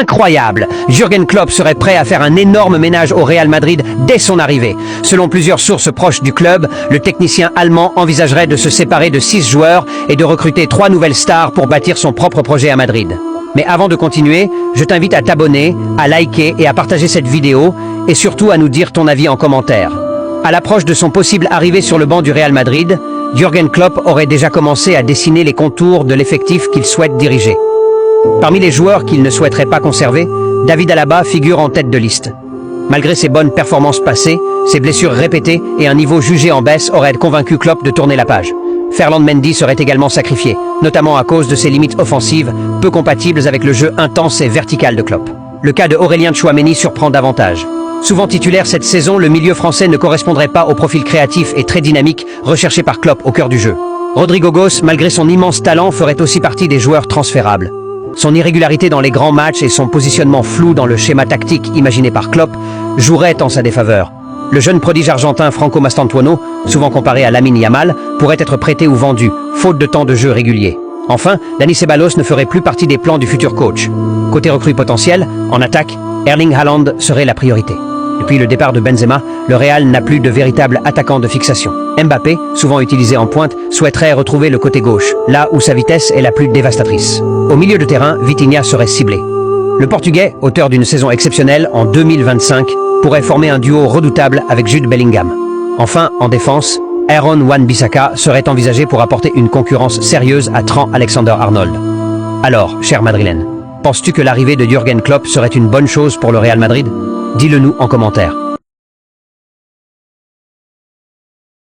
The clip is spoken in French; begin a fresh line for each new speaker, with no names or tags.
Incroyable! Jürgen Klopp serait prêt à faire un énorme ménage au Real Madrid dès son arrivée. Selon plusieurs sources proches du club, le technicien allemand envisagerait de se séparer de 6 joueurs et de recruter 3 nouvelles stars pour bâtir son propre projet à Madrid. Mais avant de continuer, je t'invite à t'abonner, à liker et à partager cette vidéo, et surtout à nous dire ton avis en commentaire. À l'approche de son possible arrivée sur le banc du Real Madrid, Jürgen Klopp aurait déjà commencé à dessiner les contours de l'effectif qu'il souhaite diriger. Parmi les joueurs qu'il ne souhaiterait pas conserver, David Alaba figure en tête de liste. Malgré ses bonnes performances passées, ses blessures répétées et un niveau jugé en baisse auraient convaincu Klopp de tourner la page. Ferland Mendy serait également sacrifié, notamment à cause de ses limites offensives, peu compatibles avec le jeu intense et vertical de Klopp. Le cas de Aurélien Tchouaméni surprend davantage. Souvent titulaire cette saison, le milieu français ne correspondrait pas au profil créatif et très dynamique recherché par Klopp au cœur du jeu. Rodrigo Goes, malgré son immense talent, ferait aussi partie des joueurs transférables. Son irrégularité dans les grands matchs et son positionnement flou dans le schéma tactique imaginé par Klopp joueraient en sa défaveur. Le jeune prodige argentin Franco Mastantuono, souvent comparé à Lamine Yamal, pourrait être prêté ou vendu, faute de temps de jeu régulier. Enfin, Dani Ceballos ne ferait plus partie des plans du futur coach. Côté recrue potentielle, en attaque, Erling Haaland serait la priorité. Depuis le départ de Benzema, le Real n'a plus de véritable attaquant de fixation. Mbappé, souvent utilisé en pointe, souhaiterait retrouver le côté gauche, là où sa vitesse est la plus dévastatrice. Au milieu de terrain, Vitinha serait ciblé. Le Portugais, auteur d'une saison exceptionnelle en 2025, pourrait former un duo redoutable avec Jude Bellingham. Enfin, en défense, Aaron Wan-Bissaka serait envisagé pour apporter une concurrence sérieuse à Trent Alexander-Arnold. Alors, cher Madrilène, penses-tu que l'arrivée de Jürgen Klopp serait une bonne chose pour le Real Madrid? Dis-le nous en commentaire.